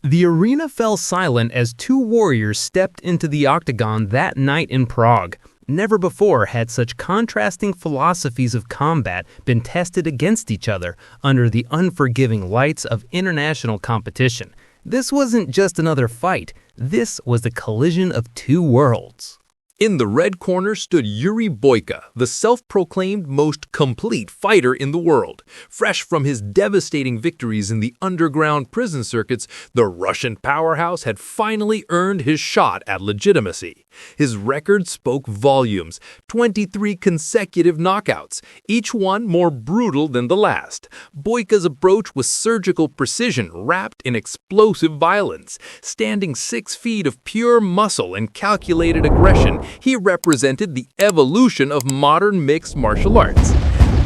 The arena fell silent as two warriors stepped into the octagon that night in Prague. Never before had such contrasting philosophies of combat been tested against each other under the unforgiving lights of international competition. This wasn't just another fight. This was the collision of two worlds. In the red corner stood Yuri Boyka, the self-proclaimed most complete fighter in the world. Fresh from his devastating victories in the underground prison circuits, the Russian powerhouse had finally earned his shot at legitimacy. His record spoke volumes, 23 consecutive knockouts, each one more brutal than the last. Boyka's approach was surgical precision wrapped in explosive violence. Standing 6 feet of pure muscle and calculated aggression, he represented the evolution of modern mixed martial arts.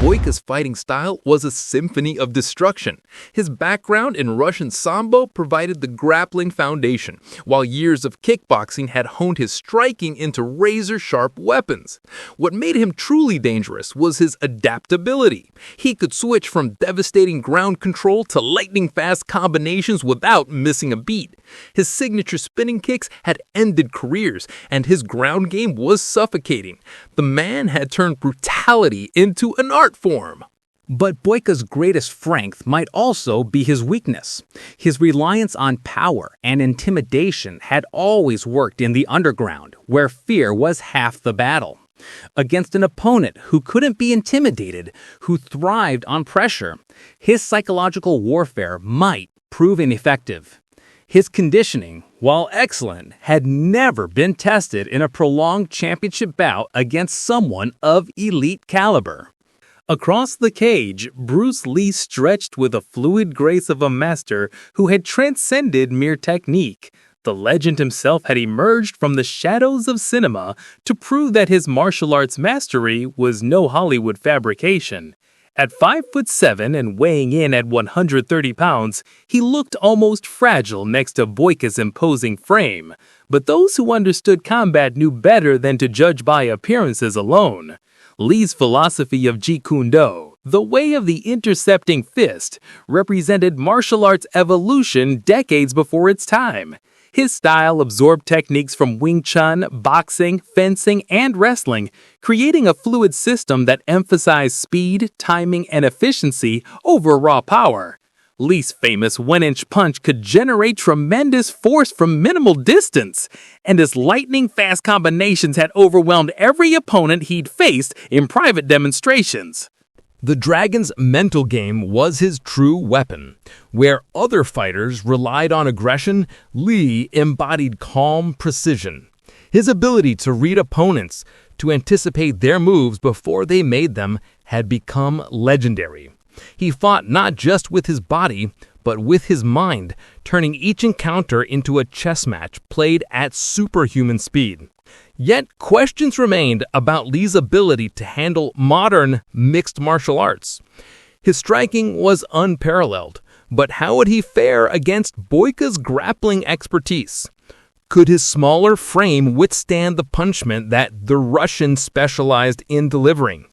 Boyka's fighting style was a symphony of destruction. His background in Russian sambo provided the grappling foundation, while years of kickboxing had honed his striking into razor-sharp weapons. What made him truly dangerous was his adaptability. He could switch from devastating ground control to lightning-fast combinations without missing a beat. His signature spinning kicks had ended careers, and his ground game was suffocating. The man had turned brutality into an art form. But Boyka's greatest strength might also be his weakness. His reliance on power and intimidation had always worked in the underground, where fear was half the battle. Against an opponent who couldn't be intimidated, who thrived on pressure, his psychological warfare might prove ineffective. His conditioning, while excellent, had never been tested in a prolonged championship bout against someone of elite caliber. Across the cage, Bruce Lee stretched with the fluid grace of a master who had transcended mere technique. The legend himself had emerged from the shadows of cinema to prove that his martial arts mastery was no Hollywood fabrication. At 5'7" and weighing in at 130 pounds, he looked almost fragile next to Boyka's imposing frame. But those who understood combat knew better than to judge by appearances alone. Lee's philosophy of Jeet Kune Do, the way of the intercepting fist, represented martial arts evolution decades before its time. His style absorbed techniques from Wing Chun, boxing, fencing, and wrestling, creating a fluid system that emphasized speed, timing, and efficiency over raw power. Lee's famous one-inch punch could generate tremendous force from minimal distance, and his lightning-fast combinations had overwhelmed every opponent he'd faced in private demonstrations. The Dragon's mental game was his true weapon. Where other fighters relied on aggression, Lee embodied calm precision. His ability to read opponents, to anticipate their moves before they made them, had become legendary. He fought not just with his body, but with his mind, turning each encounter into a chess match played at superhuman speed. Yet questions remained about Lee's ability to handle modern mixed martial arts. His striking was unparalleled, but how would he fare against Boyka's grappling expertise? Could his smaller frame withstand the punishment that the Russian specialized in delivering?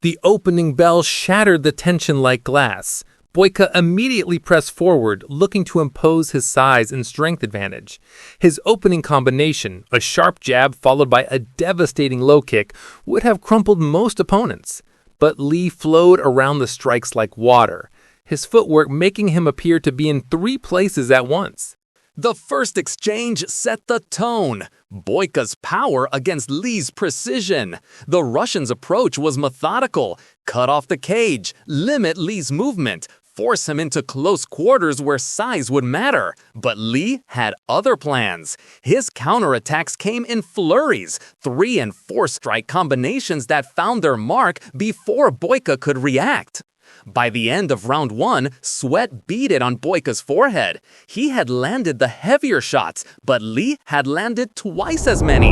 The opening bell shattered the tension like glass. Boyka immediately pressed forward, looking to impose his size and strength advantage. His opening combination, a sharp jab followed by a devastating low kick, would have crumpled most opponents. But Lee flowed around the strikes like water, his footwork making him appear to be in 3 places at once. The first exchange set the tone. Boyka's power against Lee's precision. The Russian's approach was methodical. Cut off the cage, limit Lee's movement, force him into close quarters where size would matter. But Lee had other plans. His counterattacks came in flurries, 3- and 4-strike combinations that found their mark before Boyka could react. By the end of round 1, sweat beaded on Boyka's forehead. He had landed the heavier shots, but Lee had landed twice as many.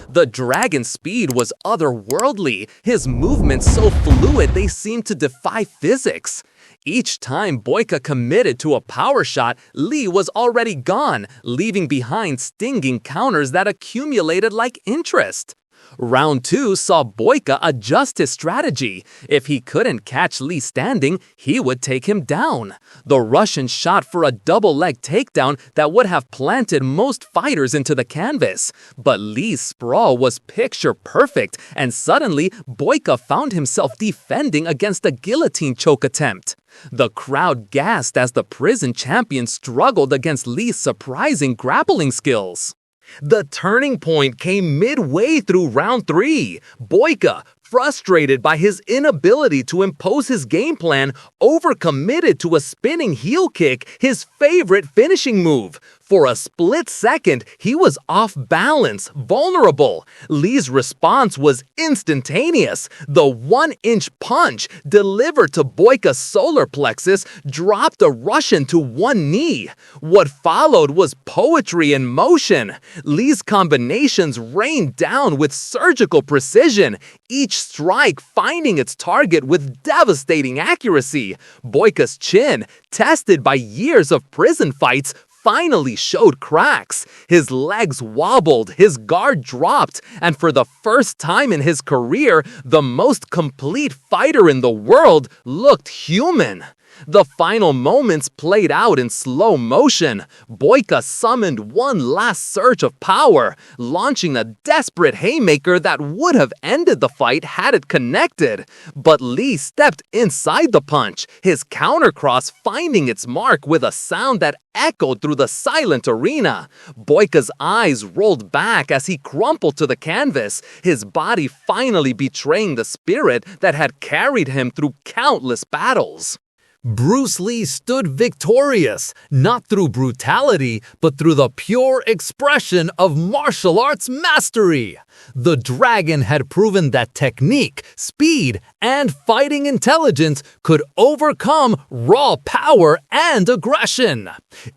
The Dragon's speed was otherworldly, his movements so fluid they seemed to defy physics. Each time Boyka committed to a power shot, Lee was already gone, leaving behind stinging counters that accumulated like interest. Round 2 saw Boyka adjust his strategy. If he couldn't catch Lee standing, he would take him down. The Russian shot for a double-leg takedown that would have planted most fighters into the canvas. But Lee's sprawl was picture perfect, and suddenly Boyka found himself defending against a guillotine choke attempt. The crowd gasped as the prison champion struggled against Lee's surprising grappling skills. The turning point came midway through round 3. Boyka, frustrated by his inability to impose his game plan, overcommitted to a spinning heel kick, his favorite finishing move. For a split second, he was off balance, vulnerable. Lee's response was instantaneous. The 1-inch punch delivered to Boyka's solar plexus dropped the Russian to one knee. What followed was poetry in motion. Lee's combinations rained down with surgical precision, each strike finding its target with devastating accuracy. Boyka's chin, tested by years of prison fights, finally showed cracks. His legs wobbled, his guard dropped, and for the first time in his career, the most complete fighter in the world looked human. The final moments played out in slow motion. Boyka summoned one last surge of power, launching a desperate haymaker that would have ended the fight had it connected. But Lee stepped inside the punch, his countercross finding its mark with a sound that echoed through the silent arena. Boyka's eyes rolled back as he crumpled to the canvas, his body finally betraying the spirit that had carried him through countless battles. Bruce Lee stood victorious, not through brutality, but through the pure expression of martial arts mastery. The Dragon had proven that technique, speed, and fighting intelligence could overcome raw power and aggression.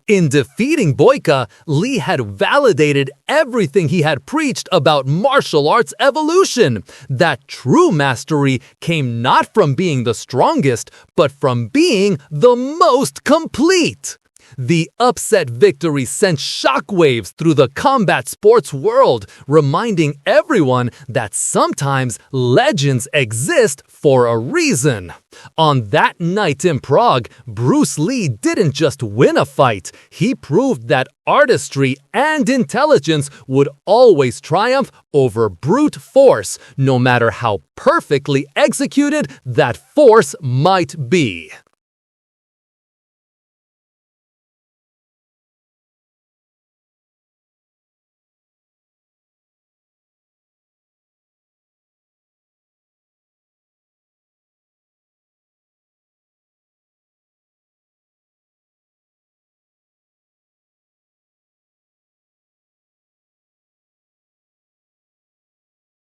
In defeating Boyka, Lee had validated everything he had preached about martial arts evolution. That true mastery came not from being the strongest, but from being the most complete. The upset victory sent shockwaves through the combat sports world, reminding everyone that sometimes legends exist for a reason. On that night in Prague, Bruce Lee didn't just win a fight, he proved that artistry and intelligence would always triumph over brute force, no matter how perfectly executed that force might be.